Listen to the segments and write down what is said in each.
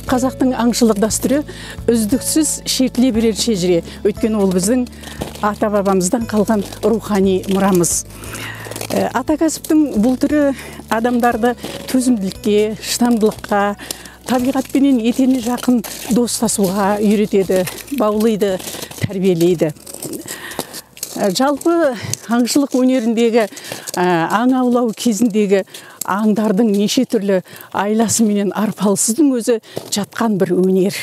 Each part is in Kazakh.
Қазақтың аңшылық дәстүрі үздіксіз шертіле берер шежіре. Өйткені ол біздің ата бабамыздан қалған рухани мұрамыз. Ата кәсіптің бұл түрі адамдарды төзімділікке, шыдамдылыққа, табиғатпенен етене жақын достасуға үйретеді, баулайды, тәрбиелейді. Жалпы аңшылық өнеріндегі аң аулау кезіндегі аңдардың неше түрлі айласы менен арпалысының өзі жатқан бір өнер.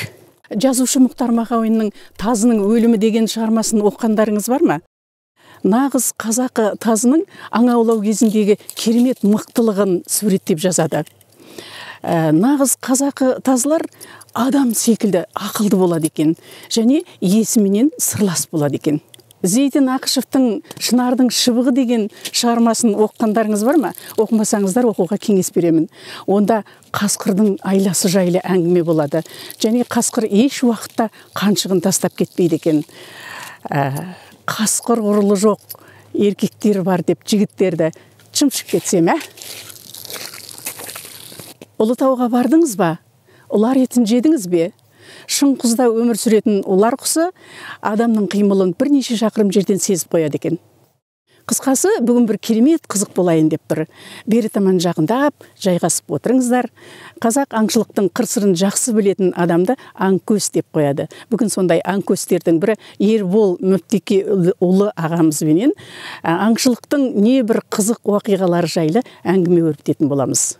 Жазушы Мұхтар Мағауиннің «Тазының өлімі» деген шығармасын оқығандарыңыз бар ма? Нағыз қазақы тазының аң аулау кезіндегі керемет мықтылығын суреттеп жазады. Нағыз қазақы тазылар адам секілді ақылды болады екен, және есіменен сырлас болады екен. Зейтін Ақышевтың «Шынардың шыбығы» деген шығармасын оқығандарыңыз бар ма? Оқымасаңыздар оқуға кеңес беремін. Онда қасқырдың айласы жайлы әңгіме болады. Және қасқыр еш уақытта қаншығын тастап кетпейді екен. Қасқыр ұрылы жоқ, еркектер бар деп жігіттерді шымшып кетсем, Ұлытауға бардыңыз ба? Ұлар етін жедіңіз бе? Шың құзда өмір сүретін ұлар құсы адамның қимылын бірнеше шақырым жерден сезіп қояды екен. Қысқасы, бүгін бір керемет қызық болайын деп тұр. Бері таман жақындап, жайғасып отырыңыздар. Қазақ аңшылықтың қыр-сырын жақсы білетін адамды аңкөс деп қояды. Бүгін сондай аңкөстердің бірі Ербол Мүптекеұлы ағамызбенен аңшылықтың не бір қызық уақиғалары жайлы әңгіме өрбітетін боламыз.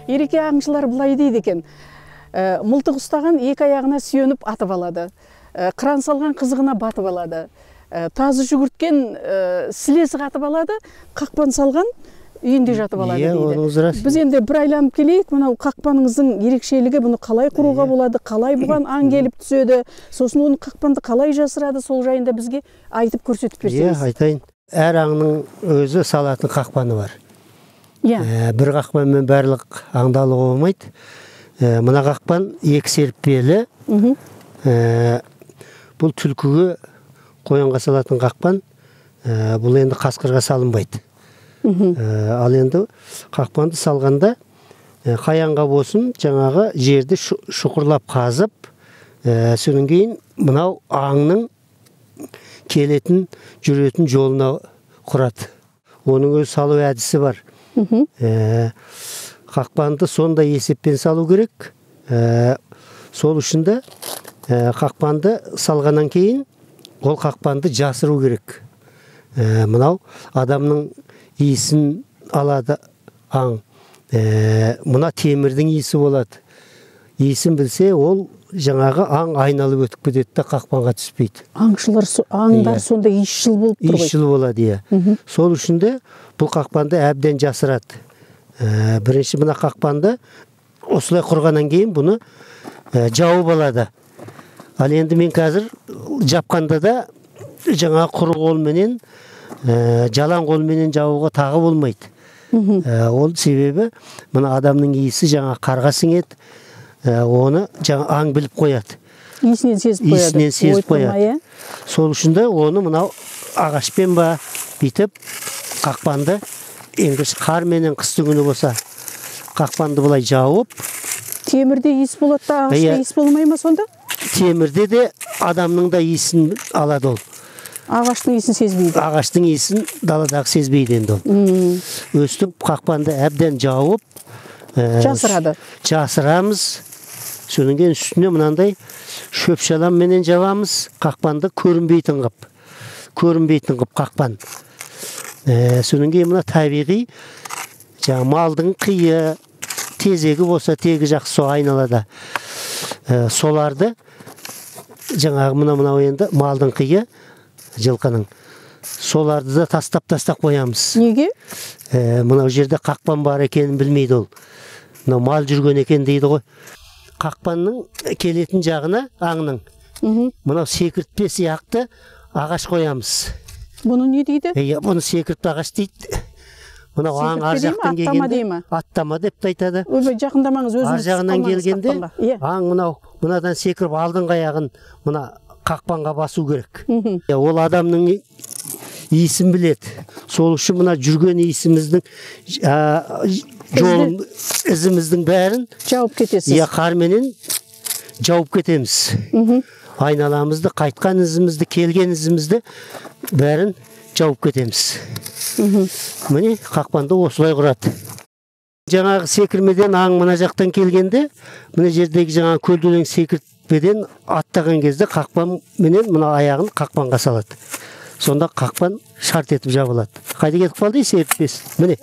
Ереке аңшылар бұлай дейді екен. Мылтық ұстаған екі аяғына сүйеніп атып алады. Қыран салған қызығына батып алады. Тазы жүгірткен сілесі қатып алады. Қақпан салған үйінде жатып алады дейді. Біз енді бір айланып келейік. Мынау қақпаныңыздың ерекшелігі, бұны қалай құруға болады, қалай бұған аң келіп түседі, сосын оны қақпанды қалай жасырады, сол жайында бізге айтып көрсетіп берсеңіз. Айтайын. Әр аңның өзі салатын қақпаны бар. Бір қақпанмен барлық аңдалығы болмайды. Мына қақпан екі серіппелі. Бұл түлкіге қоянға салатын қақпан. Бұл енді қасқырға салынбайды. Ал енді қақпанды салғанда қаянға болсын жаңағы жерді шұқырлап қазып, содан кейін мынау аңның келетін, жүретін жолына құрады. Оның өз салу әдісі бар. Қақпанды сонда есеппен салу керек. Сол үшін де қақпанды салғаннан кейін ол қақпанды жасыру керек. Мынау адамның иісін алады аң. Мына темірдің иісі болады. Иісін білсе, ол жаңағы аң айналып өтіп кетеді де қақпанға түспейді. Аңдар сонда иісшіл болып тұр ғой. Иісшіл болады, Сол үшін де бұл қақпанды әбден жасырады. Бірінші мына қақпанды осылай құрғаннан кейін бұны жауып алады. Ал енді мен қазір жапқанда да жаңа құр қолменен, жалаң қолменен жауға тағы болмайды. Ол себебі мына адамның иісі жаңа қарға сіңеді, оны жаңа аң біліп қояды. Иісінен сезіп қояды. Сол үшін де оны мынау ағашпен ба битіп қақпанды енгіш қар менен қысты күні болса қақпанды бұлай жауып. Темірде иіс болады да ағашта иіс болмай ма сонда? Темірде де адамның да иісін алады ол. Ағаштың иісін сезбейді. Ағаштың иісін даладағы сезбейді енді ол. Өстіп қақпанды әбден жауып жасырамыз. Содан кейін үстіне мынандай шөп шаламменен жабамыз, қақпанды көрінбейтін қып қақпан. Содан кейін мына табиғи малдың қиы, тезегі болса тегі жақсы айналада. Соларды жаңағы мына енді малдың қиы, жылқының. Соларды да тастап қоямыз. Неге? Мынау жерде қақпан бар екенін білмейді ол. Мынау мал жүрген екен дейді ғой. Қақпанның келетін жағына аңның. Мынау секіртпе сияқты ағаш қоямыз. Бұны не дейді? Бұны секіртпе ағаш дейді. Мынау аң ар жақтан келгенде аттама деп айтады. Жақындамаңыз, өзіңіз ар жағынан келгенде аң мынадан секіріп алдыңғы аяғын мына қақпанға басу керек. Ол адамның иісін біледі. Сол үшін мына жүрген иісіміздің жолын, ізіміздің бәрін жауып кетесіз. Қарменен жауып кетеміз. Айналамызды, қайтқан ізімізді, келген ізімізді бәрін жауып кетеміз. Міне қақпанды осылай құрады. Жаңағы секірмеден аң мына жақтан келгенде, мына жердегі жаңағы көлденең секіртпеден аттаған кезде қақпан менен мына аяғын қақпанға салады. Сонда қақпан шарт етіп жабылады. Қайда кетіп қалды серппес. Міне.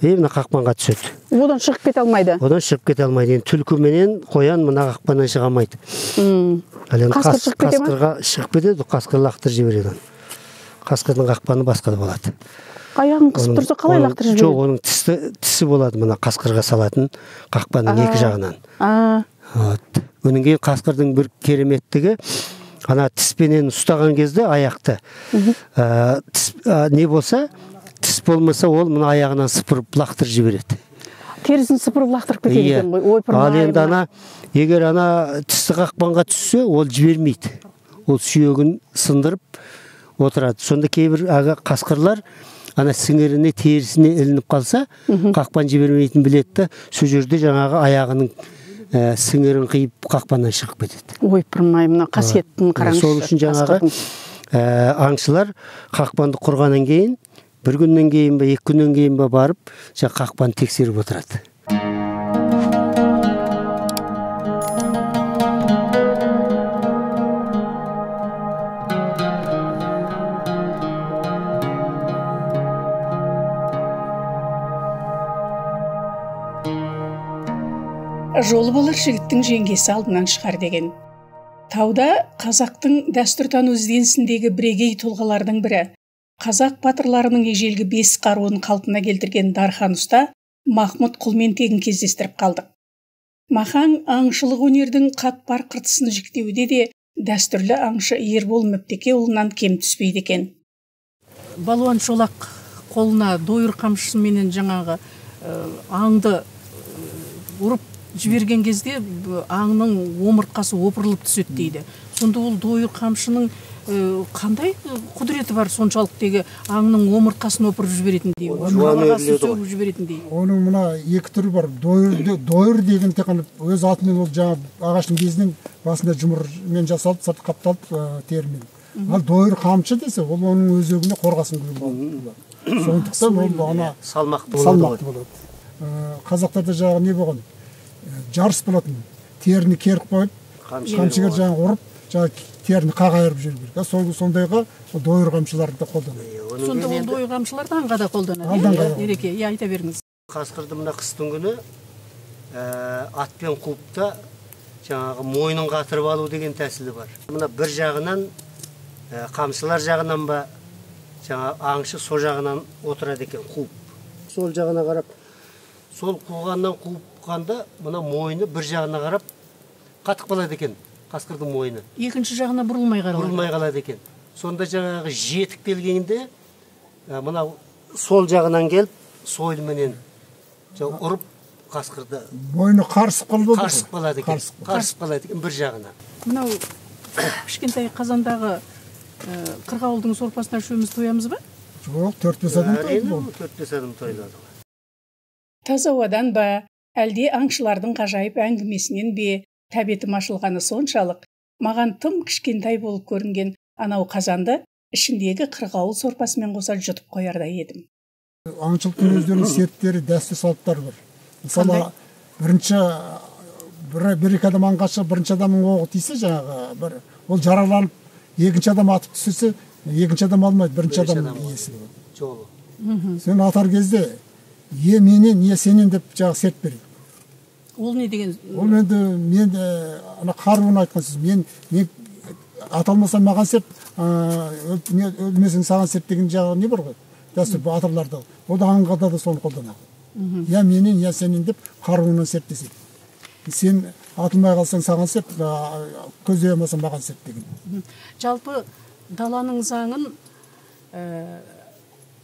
Мына қақпанға түседі. Одан шығып кете алмайды. Одан шығып кете алмайды. Түлкі менен қоян мына қақпаннан шыға алмайды. Қасқыр шығып кете ме? Қасқырға шығып кетеді, қасқыр лақтырып жібереді. Қасқырдың қақпаны басқа болады. Аяғын қысып тұрса қалай лақтырып жібереді? Жоқ, оның тісі болады мына қасқырға салатын қақпаның екі жағынан. Өнен кейін қасқырдың бір кереметтігі, ана тіспенен ұстаған кезде аяқты не болса, тіс болмаса ол мына аяғынан сыпырып лақтырып жібереді. Терісін сыпырып лақтырып кетеді екен ғой. Ал енді егер тісі қақпанға түссе, ол жібермейді. Ол сүйегін сындырып отырады. Сонда кейбір қасқырлар сіңіріне, терісіне ілініп қалса, қақпан жібермейтін білетті, сол жерде жаңағы аяғының сіңірін қиып қақпаннан шығып кетеді. Ойпырмай, мына қасиеттің қараңызшы. Сол үшін жаңағы аңшылар қақпанды құрғаннан кейін, бір күннен кейін бе, 2 күннен кейін бе барып, қақпаны тексеріп отырады. Жолы болар жігіттің жеңгесі алдынан шығар деген. Тауда қазақтың дәстүртану ізденісіндегі бірегей тұлғалардың бірі, қазақ батырларының ежелгі 5 қаруын қалпына келтірген Дархан ұста Махмұт Құлментегін кездестіріп қалдық. Махаң аңшылық өнердің қатпар қыртысын жіктеуде де дәстүрлі аңшы Ербол Мүптекеұлынан кем түспейді екен. Балуан Шолақ қолына дойыр қамшысыменен жаңағы аңды ұрып жіберген кезде аңның омыртқасы опырылып түседі дейді. Сонда ол дойыр қамшының қандай құдіреті бар соншалық тегі аңның омыртқасын опырып жіберетіндей, сөгіп жіберетіндей? Оның мына 2 түрі бар. Дойыр деген тек қана өз атымен ол жаңа ағаштың безінен басында жұмырмен жасалып, сырты қапталып терімен. Ал дойыр қамшы десе, ол оның өзегіне қорғасын құйылады. Сондықтан ол салмақты болады. Қазақтарда жаңағы не болған? Жарыс болатын. Теріні керіп қойып, қамшыға жаңа ұрып, теріні қағайырып жүру керек. Сондайға дойыр қамшыларды қолданады. Сонда ол дойыр қамшыларды аңға да қолданады. Ереке, айта беріңіз. Қасқырды мына қыстың күні атпен қуып та жаңағы мойнын қатырып алу деген тәсілі бар. Мына бір жағынан қамшылар жағынан ба, жаңа аңшы сол жағынан отырады екен қуып. Сол жағына қарап, сол қуғаннан қуыпқанда мына мойны бір жағына қарап қатық болады екен. Қасқырдың мойны. Екінші жағына бұрылмай қалады екен. Сонда жаңағы жетіп келгенде, мынау сол жағынан келіп, сойылменен ұрып қасқырды. Мойны қарсып қалады екен бір жағына. Мынау кішкентай қазандағы қырғауылдың сорпасына үшеуміз тоямыз ба? Жоқ, 4-5 адам тойлады. 4-5 адам тойлады. Таза ауадан ба, әлде аңшылардың ғажайып әңгімесінен бе, тәбетім ашылғаны соншалық, маған тым кішкентай болып көрінген анау қазанды ішіндегі қырғауыл сорпасымен қоса жұтып қоярдай едім. Аңшылықтың өздерінің серттері, дәстүр салттары бар. Мысалы, бір-екі адам аңға шығып, бірінші адамның оғы тисе, жаңағы ол жараланып, екінші адам атып түссе, екінші адам алмайды, бірінші адамның иесі болады. Сен атар кезде, е менен, е сенен деп жаңағы серт береді. Ол не деген? Ол енді мен ана қаруын айтқан сөз. Мен аталмаса маған серт, өлмесең саған серт деген жағы не бар ғой? Дәстүр батырларда. Ол да аңғада да соны қолданады. Я менен, я сенен деп қаруынан серт деседі. Сен атылмай қалсаң саған серт, көздей алмасаң маған серт деген. Жалпы даланың заңын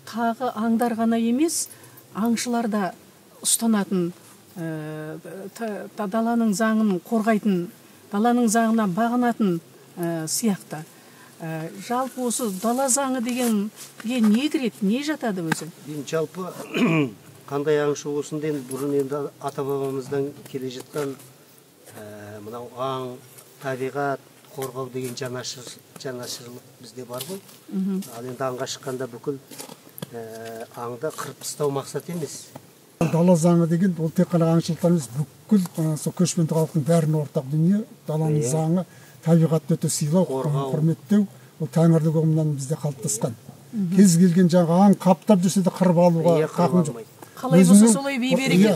тағы аңдар ғана емес, аңшылар да ұстанатын, даланың заңын қорғайтын, даланың заңына бағынатын сияқты. Жалпы осы дала заңы дегенге не кіреді, не жатады өзі? Жалпы қандай аңшы болсын дейін, бұрын енді ата-бабамыздан келе жатқан мынау аң, табиғат, қорғау деген жанашырлық бізде бар ғой. Ал енді аңға шыққанда бүкіл аңды қырып тастау мақсат емес. Дала заңы деген ол тек қана аңшылықтар емес, бүкіл көшпенді халықтың бәріне ортақ дүние. Даланың заңы табиғатты өте сыйлау, құрметтеу, ол тәңірлік ұғымнан бізде қалыптасқан. Кез келген жаңағы аң қаптап жүрсе де қырып алуға хақың жоқ. Қалай болса солай бей берекет.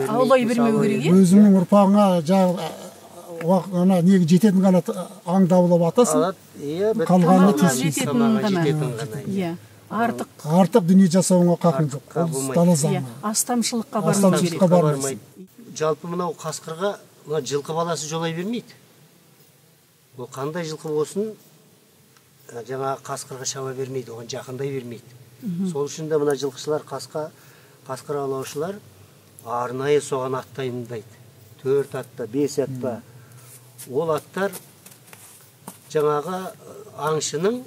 Аулай бермеу керек. Өзіңнің ұрпағыңа жаңағы жететін ғана аң даулап атасың. Қалғаны жететін ғана. Артық дүние жасауыңа хақың жоқ. Ол дала заңы. Астамшылыққа бармайсың. Жалпы мынау қасқырға жылқы баласы жолай бермейді. Ол қандай жылқы болсын, жаңағы қасқырға шаба бермейді, оған жақындай бермейді. Сол үшін де мына жылқышылар, қасқыр аулаушылар арнайы соған ат дайындайды. 4 атта, 5 атта. Ол аттар жаңағы аңшының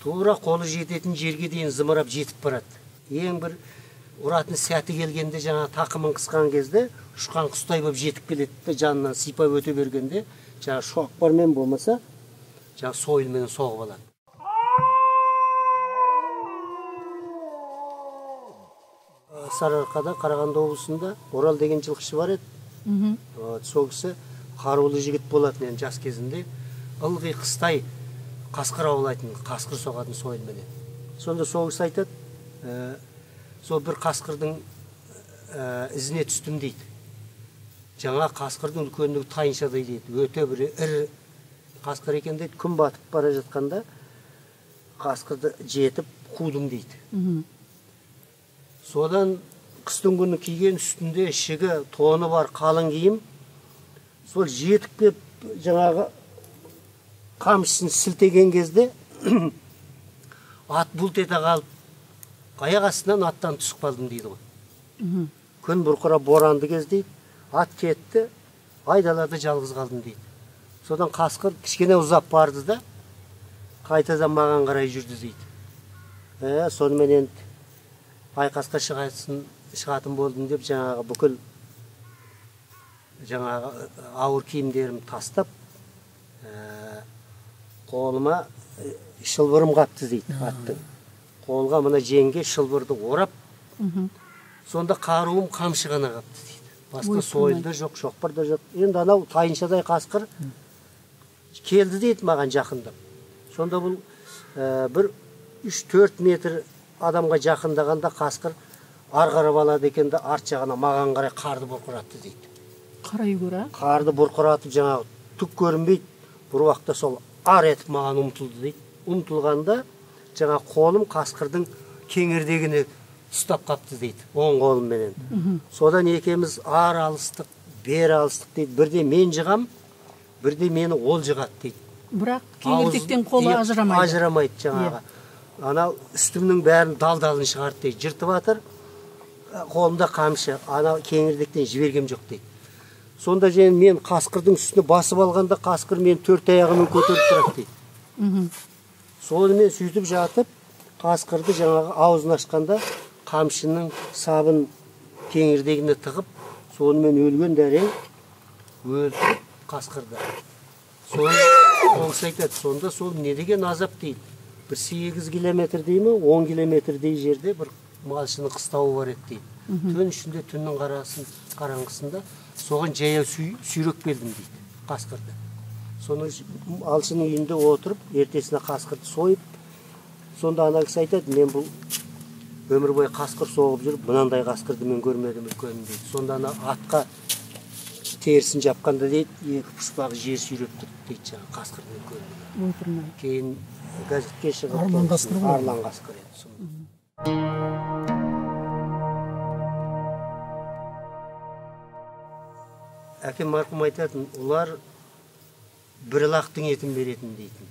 тура қолы жететін жерге дейін зымырап жетіп барады. Ең бір ұратын сәті келгенде, жаңа тақымын қысқан кезде ұшқан құстай болып жетіп келеді, жанынан сипап өте бергенде жаңа шоқпармен болмаса жаңа сойылмен соғып алады. Сарыарқада, Қарағанды облысында Орал деген жылқышы бар еді. Сол кісі қарулы жігіт болатын, енді жас кезінде ылғи қыстай қасқыр аулайтын, қасқыр соғатын сойылменен. Сонда сол кісі айтады, сол бір қасқырдың ізіне түстім дейді. Жаңа қасқырдың үлкендігі тайыншадай дейді, өте бір ірі қасқыр екен дейді. Күн батып бара жатқанда қасқырды жетіп қудым дейді. Содан қыстың күні киген үстінде ішігі, тоны бар қалың киім, сол жетіп кеп жаңағы қамшысын сілтеген кезде ат бұлт ете қалып, аяқ астынан аттан түсіп қалдым дейді ғой. Күн бұрқырап боранды кез дейді, ат кетті, айдалада жалғыз қалдым дейді. Содан қасқыр кішкене ұзап барды да, қайтадан маған қарай жүрді дейді. Сонымен енді айқасқа шығатын болдым деп жаңағы бүкіл жаңағы ауыр киімдерімді тастап, қолыма шылбырым қапты дейді аттың. Қолға мына жеңге шылбырды орап, сонда қаруым қамшы ғана қапты дейді. Басқа сойыл да жоқ, шоқпар да жоқ. Енді анау тайыншадай қасқыр келді дейді маған жақындап. Сонда бұл бір 3-4 метр адамға жақындағанда қасқыр арғарып алады екен де, арт жағына маған қарай қарды бұрқыратты дейді. Қарай көре? Қарды бұрқыратып жаңағы түк көрінбейді. Бір уақытта сол ар етіп маған ұмтылды дейді. Ұмтылғанда жаңа қолым қасқырдың кеңірдегіне ұстап қапты дейді, оң қолымменен. Содан екеуміз ар алыстық, бер алыстық дейді. Бірде мен жығам, бірде мені ол жығады дейді. Бірақ кеңірдектен қолы ажырамайды. Ажырамайды жаңағы. Анау үстімнің бәрін дал-далын шығарды дейді. Жыртып атыр, қолымда қамшы, анау кеңірдектен жібергем жоқ дейді. Сонда мен қасқырдың үстіне басып алғанда қасқыр мен 4 аяғымен көтеріп тұрады дейді. Сонымен сөйтіп жатып, қасқырды жаңағы аузын ашқанда қамшының сабын кеңірдегіне тығып, сонымен өлген дәрең өлтіріп қасқырды. Сол айтады, сонда сол не деген азап дейді. Бір 8 километр дей ме, 10 километрдей жерде бір малшының қыстауы бар еді дейді. Түн ішінде, түннің қараңғысында соған жаяу сүйрек келдім дейді қасқырды. Соны малшының үйінде отырып, ертесіне қасқырды сойып, сонда ана кісі айтады, мен бұл өмір бойы қасқыр соғып жүріп, мынандай қасқырды мен көрмедім үлкенім дейді. Сонда ана атқа терісін жапқанда дейді, екі пұшпағы жер сүйреп тұрды дейді, жаңағы қасқырдың көрінді. Отырмай. Кейін газетке шығып Арлан қасқыр ғой. Арлан қасқыр еді. Әкем марқұм айтатын, олар бір лақтың етін беретін дейтін.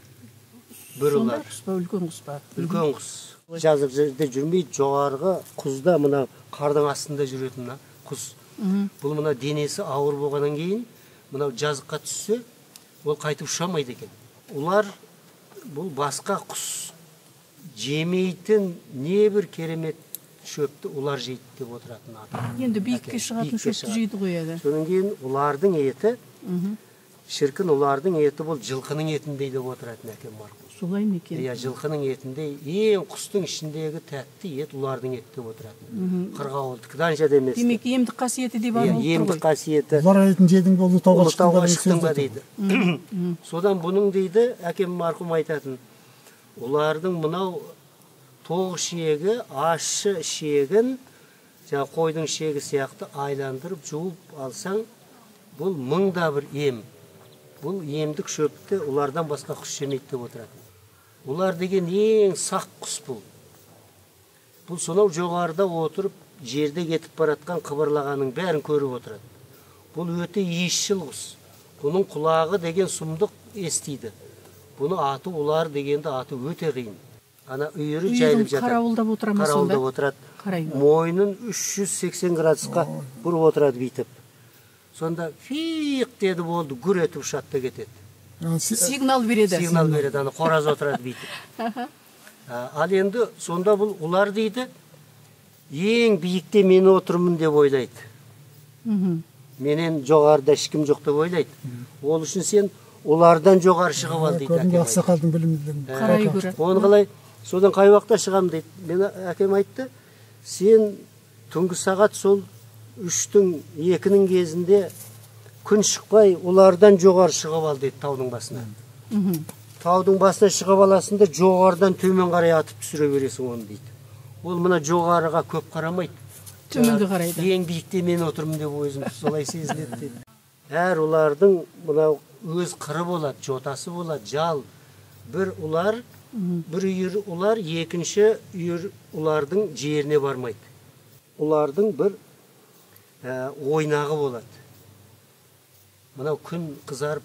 Бір Сонда ұлар. құс па, үлкен құс па? Үлкен құс. Жазық жерде жүрмейді, жоғарғы құзда мына қардың астында жүретін құс. Бұл мына денесі ауыр болғаннан кейін, мынау жазыққа түссе, ол қайтып ұшамайды екен. Олар бұл басқа құс жемейтін не бір керемет шөпті олар жейді деп отыратын адам. Енді биікке шығатын шөпті жейді ғой еді. Содан кейін олардың еті, шіркін олардың еті бұл жылқының етіндей деп отыратын әкем марқұм. Солай ма екен? Иә, жылқының етіндей ең құстың ішіндегі тәтті ет олардың еті деп отыратын. Қырғауылдікі анша демес. Демек емдік қасиеті де бар болып тұр Емдік ғой. қасиеті. Олар етін жедің бе, Ұлытауға Ұлытауға шықтың шықтың ба дейді. Содан бұның дейді, әкем марқұм айтатын, олардың мынау тоғы шегі, ашы шегін, жаңа қойдың шегі сияқты айландырып жуып алсаң, бұл мыңда бір ем. Бұл емдік шөпті олардан басқа құс жемейді деп отыратын. Олар деген ең сақ құс бұл. Бұл сонау жоғарыда отырып, жерде кетіп баратқан қыбырлағаның бәрін көріп отырады. Бұл өте ешшіл құс. Бұның құлағы деген сұмдық естиді. Бұны аты олар дегенді аты өте қиын. Ана үйірі жайылып жатады. Қарауылдап отыра ма сонда? Қарауылдап отырады. Қарайды. Мойнын 380 градусқа бұрып отырады бүйтіп. Сонда фиқ деді болды, гүр етіп ұшады да кетеді. Сигнал береді. Сигнал береді, ана қораз отырады бүйтіп. Ал енді сонда бұл олар дейді, ең биікте мен отырмын деп ойлайды. Менен жоғарыда ешкім жоқ деп ойлайды. Ол үшін сен олардан жоғары шығып ал дейді. Көрінгі ақсақалдың білімділігін. Қарай көрі. Оны қалай, содан қай уақытта шығам дейді. Мен әкем айтты, сен түнгі сағат сол 3-2-нің кезінде күн шықпай олардан жоғары шығып ал дейді таудың басына. Таудың басына шығып аласың да жоғарыдан төмен қарай атып түсіре бересің оны дейді. Ол мына жоғарыға көп қарамайды. Төменге қарайды. Ең биікте мен отырмын деп өзім солай сезіледі дейді. Әр олардың мынау өз қыры болады, жотасы болады, жал. Бір ұлар, бір үйір ұлар, екінші үйір ұлардың жеріне бармайды. Олардың бір ойнағы болады. Мынау күн қызарып,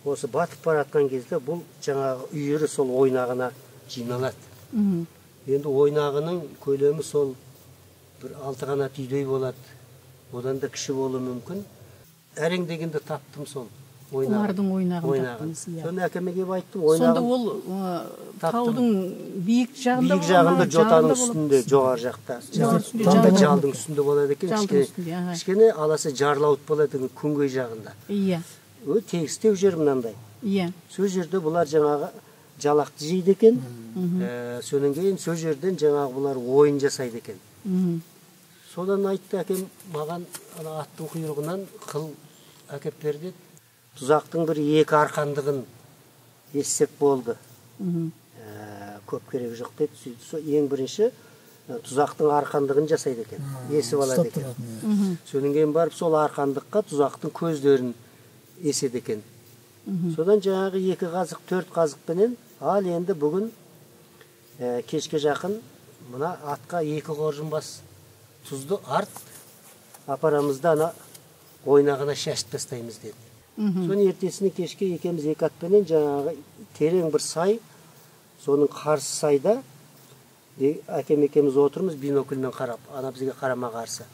осы батып баратқан кезде бұл жаңағы үйірі сол ойнағына жиналады. Енді ойнағының көлемі сол бір 6 қанат үйдей болады. Одан да кіші болуы мүмкін. Әрең дегенде таптым сол ойнағын. Олардың ойнағын таптыңыз. Соны әкеме келіп айттым, Сонда ол таудың биік жағында биік жағында жотаның үстінде, жоғары жақта. Жалдың үстінде болады екен, кішкене аласы жарлауыт болады екен күнгей жағында. Иә. Тегістеу жер мынандай. Иә. Сол жерде бұлар жаңағы жалақты жейді екен. Сонан кейін сол жерден жаңағы бұлар ойын жасайды екен. Содан айтты әкем маған аттың құйрығынан қыл әкеп берді. Тұзақтың бір 2 арқандығын ессек болды. Көп керек жоқ деді. Ең бірінші тұзақтың арқандығын жасайды екен. Есіп алады екен. Содан кейін барып сол арқандыққа тұзақтың көздерін еседі екен. Содан жаңағы 2 қазық, 4 қазықпенен ал енді бүгін кешке жақын мына атқа 2 қоржын бас тұзды арт апарамызды ана ойнағына шашып тастаймыз деді. Соны ертесіне кешке екеміз 2 атпенен жаңағы терең бір сай, соның қарсы сайда әкем екеміз отырмыз бинокльмен қарап, ана бізге қарама қарсы.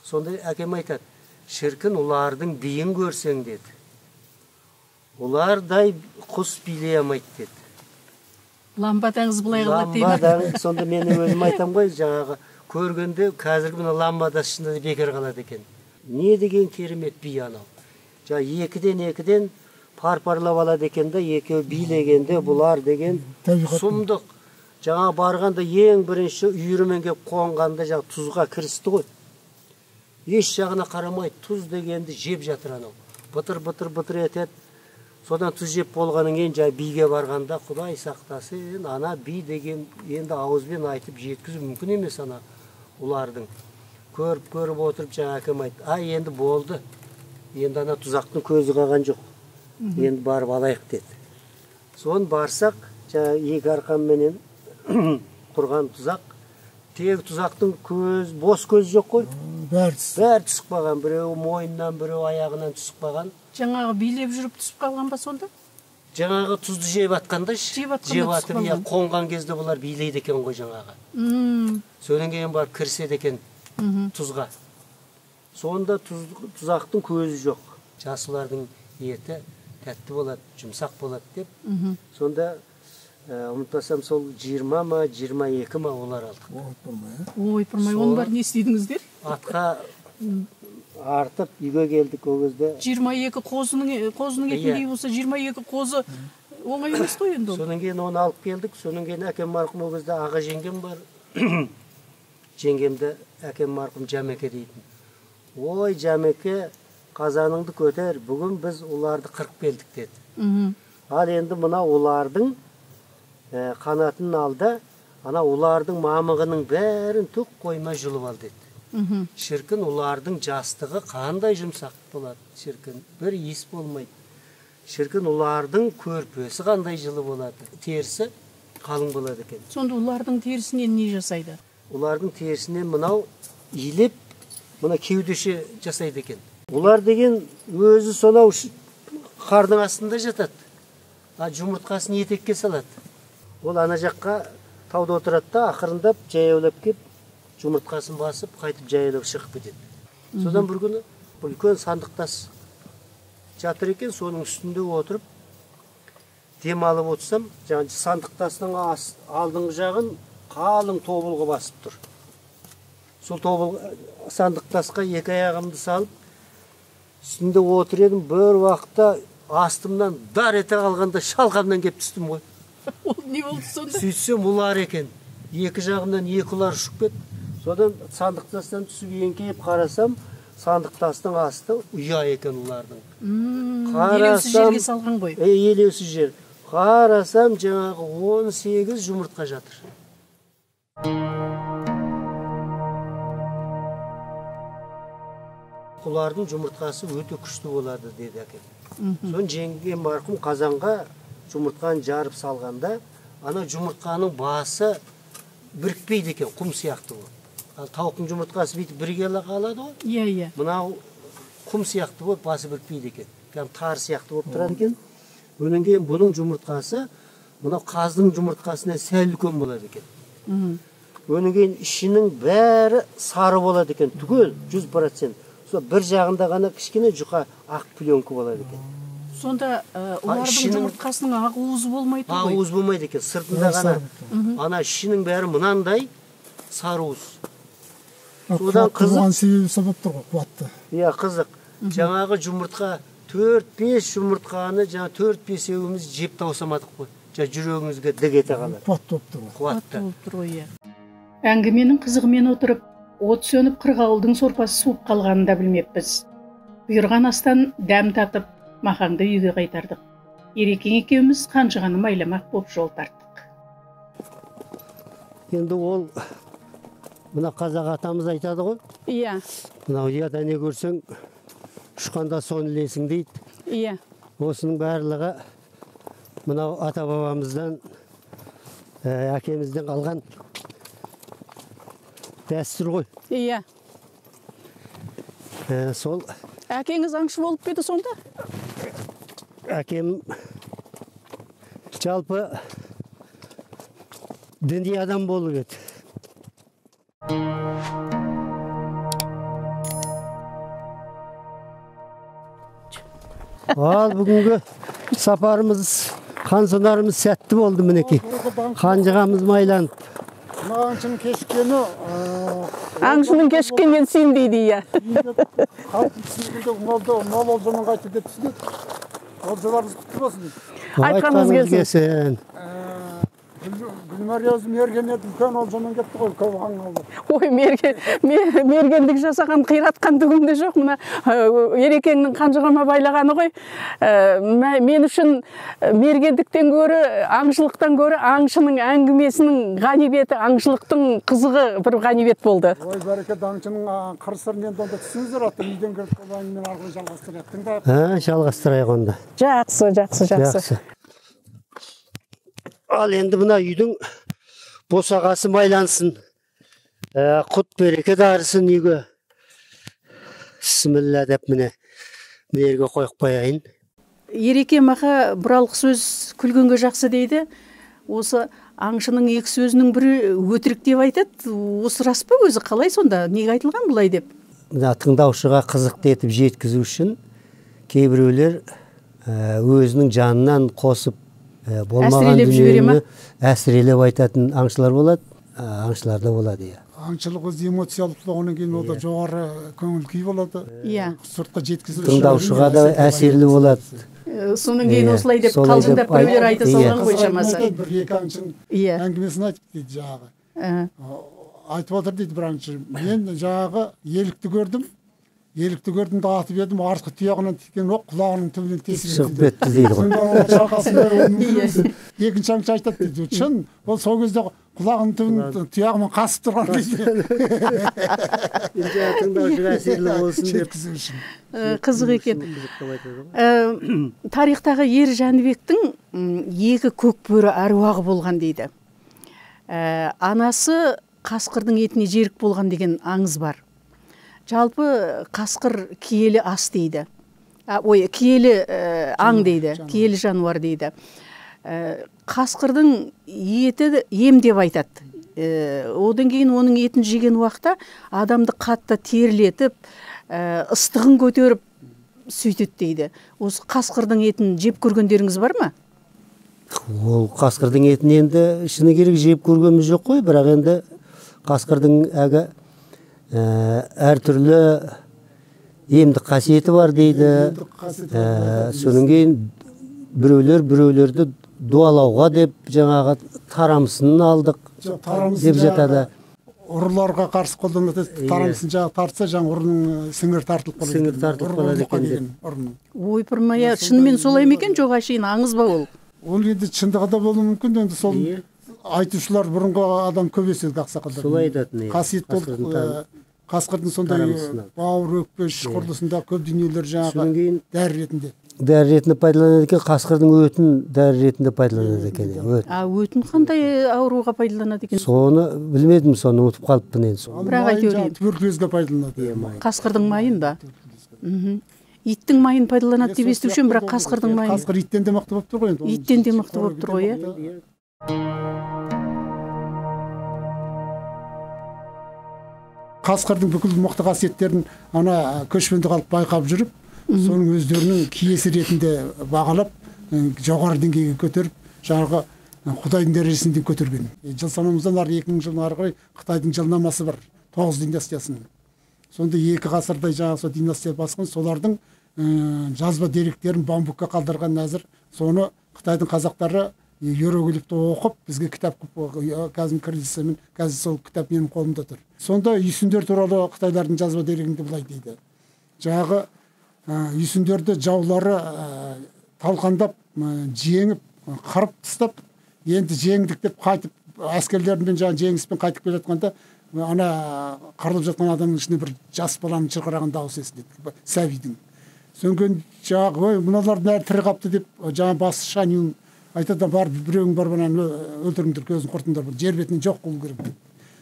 Сонда әкем айтады, шіркін олардың биін көрсең деді. Олардай құс билей алмайды деді. Ламбадаңыз бұлай қалады дейді. Ламбадаң, сонда мен өзім айтам ғой, жаңағы көргенде қазіргі мына ламбада шынында бекер қалады екен. Не деген керемет би анау. Жаңа 2-ден пар-парлап алады екен да, екеуі билегенде бұлар деген сұмдық. Жаңа барғанда ең бірінші үйірімен кеп қонғанда жаңа тұзға кірісті ғой. Еш жағына қарамайды, тұз дегенді жеп жатыр анау. Бытыр етеді. Содан тұз жеп болғанын кейін жаңа биге барғанда Құдай сақтасын, ана би деген енді ауызбен айтып жеткізу мүмкін емес ана олардың. көріп отырып жаңа әкем айтты, енді болды. Енді ана тұзақтың көзі қалған жоқ. Енді барып алайық деді. Соны барсақ, жаңа екі арқанменен құрған тұзақ. Тегі тұзақтың бос көз жоқ қой. бәрі түсіп қалған. Біреу мойнынан, біреу аяғынан түсіп қалған. Жаңағы билеп жүріп түсіп қалған ба сонда? Жаңағы тұзды жеп атқанда, жеп атып, қонған кезде бұлар билейді екен ғой жаңағы. Содан кейін барып кіріседі екен тұзға. Сонда тұзақтың көзі жоқ. Жасылардың еті тәтті болады, жұмсақ болады деп. Сонда ұмытпасам сол 20 ма, 22 ма олар алдық. Ойпырмай, оның бар не істедіңіздер? Атқа артып үйге келдік ол кезде. 22 қозының етіндей болса 22 қозы оңай емес қой енді. Содан кейін оны алып келдік. Содан кейін әкем марқұм ол кезде аға жеңгем бар. Жеңгемді әкем марқұм Жәмеке дейтін. Ой, Жәмеке, қазаныңды көтер, бүгін біз оларды қырып келдік деді. Ал енді мына олардың қанатын алды, ана олардың мамығының бәрін түк қойма жұлып ал деді. Шіркін, олардың жастығы қандай жұмсақ болады, шіркін, бір иіс болмайды. Шіркін, олардың көрпесі қандай жылы болады, терісі қалың болады екен. Сонда олардың терісінен не жасайды? Олардың терісінен мынау илеп, мына кеудеше жасайды екен. Олар деген өзі сонау қардың астында жатады. Жұмыртқасын етекке салады. Ол ана жаққа тауда отырады да, ақырындап жаяулап кеп, жұмыртқасын басып, қайтып жаяулап шығып кетеді. Содан бір күні үлкен сандықтас жатыр екен, соның үстінде отырып, дем алып отырсам, сандықтасының алдыңғы жағын қалың тобылғы басып тұр. Сол сандықтасқа екі аяғымды салып, үстінде отыр едім, бір уақытта астымнан дар ете қалғанда шалқамнан кеп түстім ғой. Ол не болды сонда? Сөйтсем ұлар екен. Екі жағымнан екі ұлар ұшып кетті. Содан сандықтастан түсіп еңкейіп қарасам, сандықтастың асты ұя екен ұлардың. Елеусіз жерге салған ғой. Елеусіз жер. Қарасам жаңағы 18 жұмыртқа жатыр. Құлардың жұмыртқасы өте күшті болады деді әкем. Сон жеңгем марқұм қазанға жұмыртқаны жарып салғанда, ана жұмыртқаның басы бірікпейді екен, құм сияқты болып. Тауықтың жұмыртқасы бүйтіп бірге қалады ғой. Иә. Мынау құм сияқты болып, басы бірікпейді екен. Тар сияқты болып тұрады екен. Онан кейін бұның жұмыртқасы, мынау қаздың жұмыртқасына сәл үлкен болады екен. Онан кейін ішінің бәрі сары болады екен, түгел 100%. Бір жағында ғана кішкене жұқа ақ пленка болады екен. Сонда олардың жұмыртқасының ақ уызы болмайды ғой? Ақ уыз болмайды екен, сыртында ғана. Ана ішінің бәрі мынандай сары уыз. Қуатты болған себебі сабап тұр ғой, қуатты. Иә, қызық. Жаңағы жұмыртқа 4-5 жұмыртқаны, жаңа 4-5 еуіміз жеп таусамадық қой. Жүрегіңізге дік ете қалады. Қуатты болып тұр ғой. Қуатты болып тұр ғой, иә. Әңгіменің қызығымен отырып, от сөніп қырғауылдың сорпасы суып қалғанын да білмеппіз. Бұйырған астан дәм татып, Махаңды үйге қайтардық. Ерекең екеуміз қанжығаны майламақ боп жол тарттық. Енді ол мына қазақ атамыз айтады ғой. Иә. Мынау ұяда не көрсең, ұшқанда соны ілесің дейді. Иә. Осының барлығы мынау ата бабамыздан, әкемізден қалған дәстүр ғой. Иә. Сол. Әкеңіз аңшы болып педі сонда? Әкем жалпы діни адам болып еді. Ал бүгінгі сапарымыз, қансонарымыз сәтті болды мінекей. Қанжығамыз майланып. Аңшының кешіккені... Аңшының кешіккеннен сен дейді, иә. Мал олжамен қайтып деп түсінеді. Олжаларыңыз құтты болсын. Айтқаныңыз келсін. Гүлмәрия өзі мерген еді, үлкен олжамен кетті ғой, көп аң алды. Ой, мергендік жасаған, қиратқан түгім де жоқ. Мына Ерекеңнің қанжығама байлағаны ғой. Мен үшін мергендіктен көрі, аңшылықтан көрі, аңшының әңгімесінің ғанибеті, аңшылықтың қызығы бір ғанибет болды. Ой, бәрекет, аңшының қыр-сырын енді онда түсіңіздер, атты үйден келіп әңгімен арқылы жалғастырайық. Жалғастырайық онда. Жақсы. Ал енді мына үйдің босағасы майлансын, құт береке дарысын үйге. Бісміллә деп міне мерге қойып қояйын. Ереке маға бұралық сөз күлгенге жақсы дейді. Осы аңшының екі сөзінің бірі өтірік деп айтады. Осы рас па өзі, қалай сонда? Неге айтылған бұлай деп? Мына тыңдаушыға қызықты етіп жеткізу үшін кейбіреулер өзінің жанынан қосып болмаған дүниені әсірелеп айтатын аңшылар болады, аңшылар да болады. Аңшылық өзі эмоциялық болғаннан кейін ода жоғары көңіл күй болады. Сыртқа жеткізіліп тыңдаушыға да әсерлі болады. Соның кейін осылай деп қалжыңдап біреулер айта салған ғой шамасы. Бір екі аңшының әңгімесін айтып дейді жағы. Айтып отыр дейді бір аңшы. Мен жағы елікті көрдім да атып едім, артқы тұяғынан тикен оқ құлағының түбінен тесілді. Шығып кетті дейді ғой. Екінші аңшы айтады дейді. Шын, ол сол кезде құлағының түбін тұяғымен қасып тұрған дейді. Тыңдаушыға әсерлі болсын деп. Қызық екен. Тарихтағы Ер Жәнібектің екі көкбөрі әруағы болған дейді. Анасы қасқырдың етіне жерік болған деген аңыз бар. Жалпы қасқыр киелі ас дейді. Киелі аң дейді, киелі жануар дейді. Қасқырдың еті ем деп айтады. Одан кейін оның етін жеген уақытта адамды қатты терлетіп, ыстығын көтеріп сөйтеді дейді. Осы қасқырдың етін жеп көргендеріңіз бар ма? Ол қасқырдың етін енді шыны керек жеп көргеніміз жоқ қой, бірақ енді қасқырдың әртүрлі емдік қасиеті бар дейді. Соның кейін біреулерді дуалауға деп жаңағы тарамысын алдық деп жатады. Ұрыларға қарсы қолданады, тарамысын жағы тартса, жаңа ұрының сіңір тартылып қалады. Сіңір тартылып қалады екен. Ой, пырмая, шынымен солай ма екен, жоқ әшейін аңыз ба ол? Ол енді шындығы да болуы мүмкін, енді сол айтушылар бұрынғы адам көп еседі ақсақалдар. Солай айтатын. Қасиет болып қасқырдың сондай бауыр өкпе іш құрылысында көп дүниелер жаңағы дәрі ретінде. Дәрі ретінде пайдаланады екен, қасқырдың өтін дәрі ретінде пайдаланады екен. Өтін қандай ауруға пайдаланады екен? Соны білмедім, соны ұмытып қалыппын енді. Бірақ әйтеуір туберкулезге пайдаланады. Қасқырдың майын ба? Иттің майын пайдаланады деп естушем, бірақ қасқырдың майын. Қасқыр иттен де мықты болып тұр ғой енді. Иттен де мықты болып тұр ғой, иә. Қасқырдың бүкіл мықты қасиеттерін ана көшпенді халық байқап жүріп, соның өздерінің киесі ретінде бағалап, жоғары деңгейге көтеріп, жаңағы Құдайдың дәрежесінде көтерген. Жыл санамыздан ары 2000 жылдан ары қарай Қытайдың жылнамасы бар, 9 династиясының. Сонда 2 ғасырдай жаңағы сол династия басқан, солардың жазба деректерін бамбукқа қалдырған әзір. Соны Қытайдың қазақтары иероглифті оқып, бізге кітап қазір кіргізсемен, қазір сол кітап менің қолымда тұр. Сонда үйсіндер туралы Қытайлардың жазба дерегінде былай дейді. Жаңағы үйсіндерді жаулары талқандап, жеңіп, қырып тастап, енді жеңдік деп қайтып әскерлермен жаңағы жеңіспен қайтып келе жатқанда, ана қырылып жатқан адамның ішіне бір жас баланың шырқыраған дауысы естіледі, сәбидің. Содан жаңағы ой, мыналардың бәрі тірі қалыпты деп жаңағы басы Шанюн айтады, бар біреуің бар мынаны өлтіріңдер, көзін құртыңдар, жер бетінен жоқ қылу керек деп.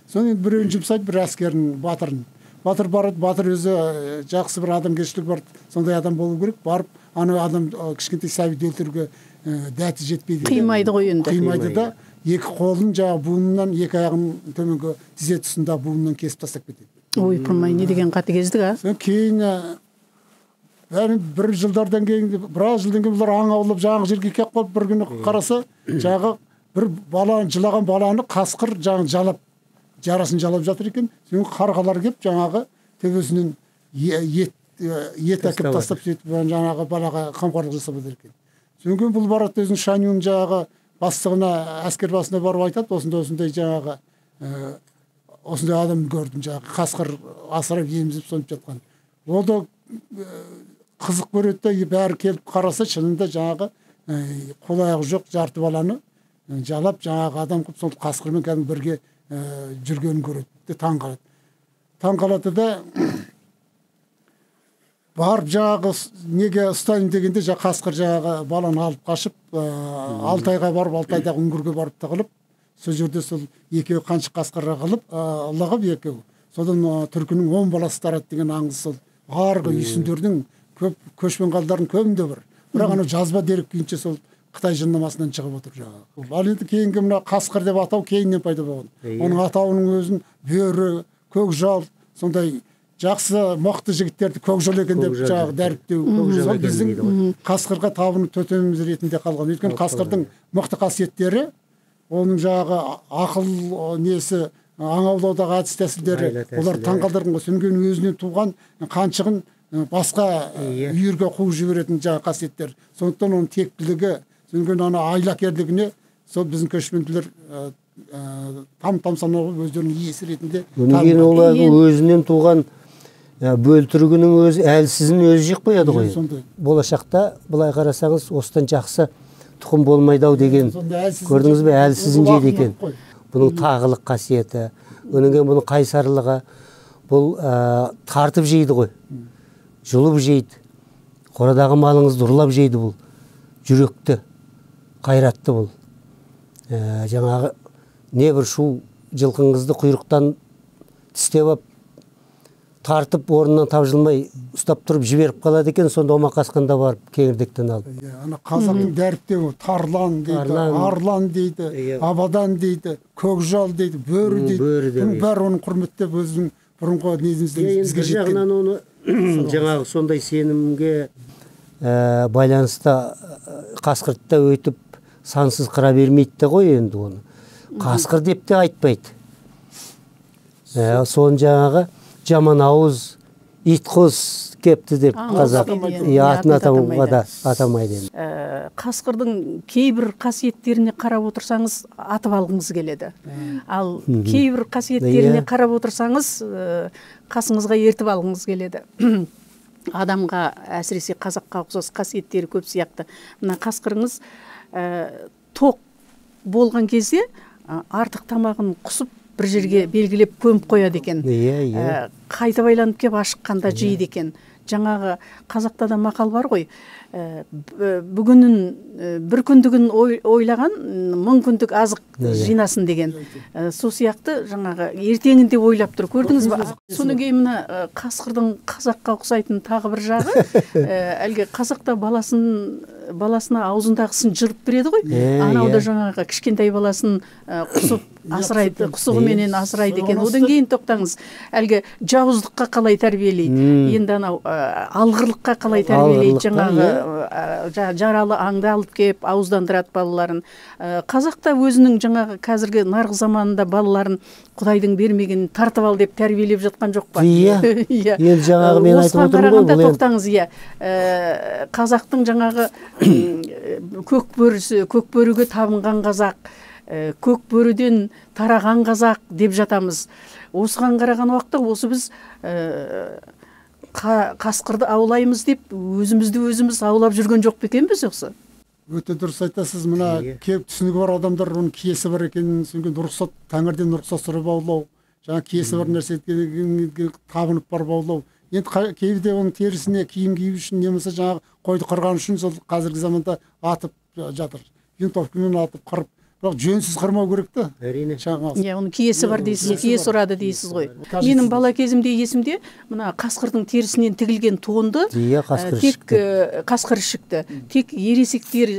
Содан енді біреуін жұмсайды, бір әскерін, батырын. Батыр барады, батыр өзі жақсы бір адамгершілігі бар, сондай адам болу керек. Барып, ана адам кішкентай сәбиді өлтіруге дәті жетпейді. Қимайды ғой енді. Қимайды да, екі қолын жаңағы буынынан, екі аяғын төменгі тізе тұсында буынынан кесіп тастап кетеді. Ой, пырмай, не деген қатыгездік, а? Содан кейін бір жылдардан кейін, біраз жылдан кейін бұлар аң аулап жаңағы жерге келіп қалып, бір күні қараса, жаңағы бір баланы, жылаған баланы қасқыр жаңағы жалап, жарасын жалап жатыр екен. Содан қарғалар келіп жаңағы төбесінен ет әкеп тастап сөйтіп жаңағы балаға қамқорлық жасап жатыр екен. Содан кейін бұл барады өзінің Шанюн жаңағы бастығына, әскер басына барып айтады, осындай жаңағы осындай адам көрдім, жаңағы қасқыр асырап емізіп сонып жатқан. Ол да қызық көреді де, бәрі келіп қараса, шынында жаңағы қол аяғы жоқ жарты баланы жалап жаңағы адам қылып сол қасқырмен кәдімгі бірге жүргенін көреді де таң қалады. Таң қалады да барып жаңағы неге ұстайын дегенде қасқыр жаңағы баланы алып қашып Алтайға барып, Алтайдағы үңгірге барып тығылып, сол жерде сол екеуі қаншық қасқырға қылып лығып екеуі. Содан түркінің 10 баласы тарады деген аңыз сол. Арғы үйсіндердің көп көшпен қалдардың көбінде бар. Бірақ ана жазба дерек күйінше сол Қытай жыннамасынан шығып отыр жаңағы. Ал енді кейінгі мына қасқыр деп атау кейіннен пайда болған. Оның атауының өзін бөрі, көкжал, сондай жақсы мықты жігіттерді көкжал екен деп жаңағы дәріптеу. Сол біздің қасқырға табыну тотеміміз ретінде қалған. Өйткені қасқырдың мықты қасиеттері, оның жаңағы ақыл несі, аң аулаудағы әдіс тәсілдері, олар таңқалдырған ғой. Сөнгенің өзінен туған қаншығын басқа үйірге қуып жіберетін жаңағы қасиеттер. Сондықтан оның тектілігі, сөнген ана айлакерлігіне сол біздің көшпенділер там-тамсанып өздерінің иесі ретінде. Өнеген олардың өзінен туған бөлтірігінің өзі әлсізін өзі жеп қояды ғой. Болашақта былай қарасаңыз, осыдан жақсы тұқым болмайды ау деген. Көрдіңіз бе, әлсізін жейді екен. Бұның тағылық қасиеті, өнеген бұның қайсарлығы, бұл тартып жейді ғой. Жұлып жейді. Қорадағы малыңызды ұрлап жейді бұл. Жүректі, қайратты бұл. Жаңағы не бір шу жылқыңызды құйрықтан тістеп ап, тартып орнынан тапжылмай ұстап тұрып жіберіп қалады екен, сонда омақасқанда барып кеңірдектен алып. Ана қазақтың дәріптеуі тарлан дейді, арлан дейді, абадан дейді, көкжал дейді, бөрі дейді. Бұның бәрі оның құрметтеп өзінің бұрынғы незімізден бізге жеткен. Жағынан оны жаңағы сондай сенімге байланысты қасқыртта өйтіп сансыз қыра бермейді ғой енді оны. Қасқыр деп те айтпайды. Соны жаңағы жаман ауыз, ит қос кепті деп қазақ атын атауға да атамайды. Қасқырдың кейбір қасиеттеріне қарап отырсаңыз, атып алғыңыз келеді. Ал кейбір қасиеттеріне қарап отырсаңыз, қасыңызға ертіп алғыңыз келеді. Адамға, әсіресе қазаққа ұқсас қасиеттері көп сияқты. Мына қасқырыңыз тоқ болған кезде артық тамағын құсып бір жерге белгілеп көміп қояды екен. Қайта байланып кеп ашыққанда жейді екен. Жаңағы қазақта да мақал бар ғой, бүгінін бір күндігін ойлаған 1000 күндік азық жинасын деген. Сол сияқты жаңағы ертеңінде ойлап тұр. Көрдіңіз бе? Содан кейін мына қасқырдың қазаққа ұқсайтын тағы бір жағы, әлгі қазақта баласына аузындағысын жырып береді ғой. Анау да жаңағы кішкентай баласын құсып асырайды, құсығыменен асырайды екен. Одан кейін тоқтаңыз, әлгі жауыздыққа қалай тәрбиелейді. Енді анау алғырлыққа қалай тәрбиелейді, жаңағы жаралы аңды алып кеп ауыздандырады балаларын. Қазақта өзінің жаңағы қазіргі нарық заманында балаларын Құдайдың бермеген тартып ал деп тәрбиелеп жатқан жоқ па? Енді жаңағы мен айтып отырмын ғой. Тоқтаңыз, қазақтың жаңағы көкбөріге табынған қазақ, көкбөріден тараған қазақ деп жатамыз. Осыған қараған уақытта осы біз қасқырды аулаймыз деп өзіміз аулап жүрген жоқ бекенбіз осы? Өте дұрыс айтасыз. Мына кеп түсінігі бар адамдар оның киесі бар екенін, содан рұқсат, тәңірден рұқсат сұрап аулау, жаңа киесі бар нәрсеге табынып барып аулау. Енді кейде оның терісіне киім кию үшін, немесе жаңағы қойды қырған үшін сол қазіргі заманда атып жатыр. Винтовкамен атып қырып, бірақ жөнсіз қырмау керек та. Әрине. Оның киесі бар дейсіз, киесі ұрады дейсіз ғой. Менің бала кезімде есімде, мына қасқырдың терісінен тігілген тонды, тек қасқыр ішікті, тек ересектер,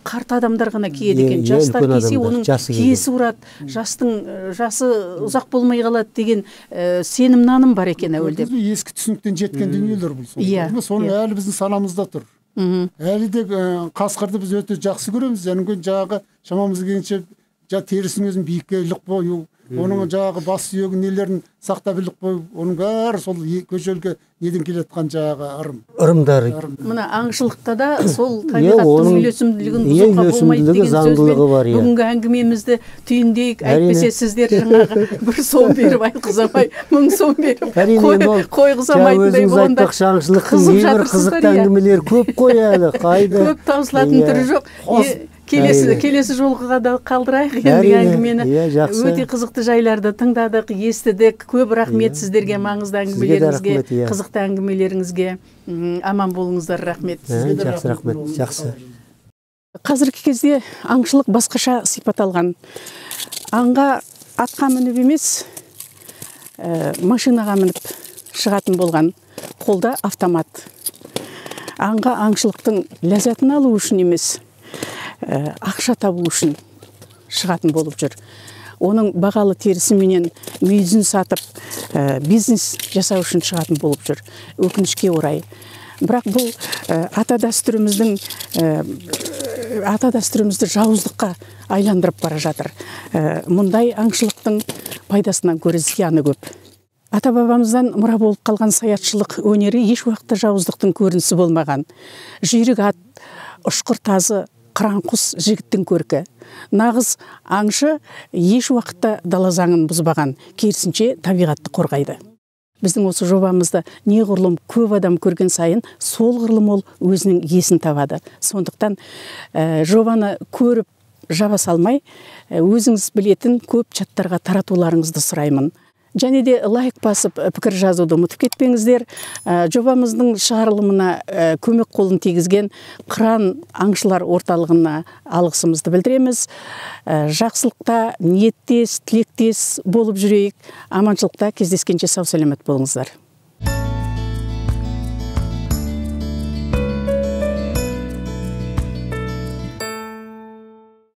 қарт адамдар ғана киеді екен. Жастар кисе, оның киесі ұрады, жасы ұзақ болмай қалады деген сенім наным бар екен әуелде. Ескі түсініктен жеткен дүниелер бұл. Соның әлі біздің санамызда тұр. Әлі де қасқырды біз өте жақсы көреміз. Жаңағы шамамыз келгенше терісінің өзін биікке лық қою, оның жаңағы бас сүйегі нелерін сақтап біліп қойып, оның бәрі сол көшелге неден келе жатқан жаңағы ырымдары. Мына аңшылықта да сол табиғаттың үйлесімділігін бұзуға болмайды деген сөзбен бүгінгі әңгімемізді түйіндейік. Әйтпесе сіздер жаңағы бір сом беріп айтқызамай, 1000 сом беріп қойғызамайтындай болғанда аңшылықтың небір қызықты әңгімелер көп қой әлі, қайда. Көп таусылатын түрі жоқ. Келесі жолға да қалдырайық енді әңгімені. Өте қызықты жайларды тыңдадық, естідік. Көп рахмет сіздерге, маңызды әңгімелеріңізге, қызықты әңгімелеріңізге. Аман болыңыздар, рахмет. Жақсы, рахмет. Жақсы. Қазіргі кезде аңшылық басқаша сипат алған. Аңға атқа мініп емес, машинаға мініп шығатын болған. Қолда автомат. Аңға аңшылықтың ләззатын алу үшін емес, ақша табу үшін шығатын болып жүр. Оның бағалы терісіменен мүйізін сатып, бизнес жасау үшін шығатын болып жүр. Өкінішке орай. Бірақ бұл ата дәстүрімізді жауыздыққа айландырып бара жатыр. Мұндай аңшылықтың пайдасынан гөрі зияны көп. Ата-бабамыздан мұра болып қалған саятшылық өнері еш уақытта жауыздықтың көрінісі болмаған. Жүйрік ат, ұшқыр тазы, қыран құс жігіттің көркі. Нағыз аңшы еш уақытта дала заңын бұзбаған, керісінше табиғатты қорғайды. Біздің осы жобамызда неғұрлым көп адам көрген сайын, сол ғұрлым ол өзінің есін табады. Сондықтан жобаны көріп жаба салмай, өзіңіз білетін көп чаттарға таратуларыңызды сұраймын. Және де лайк басып пікір жазуды ұмытып кетпеңіздер. Жобамыздың шығарылымына көмек қолын тигізген Қыран аңшылар орталығына алғысымызды білдіреміз. Жақсылықта, ниеттес, тілектес болып жүрейік. Аманшылықта кездескенше сау саламат болыңыздар.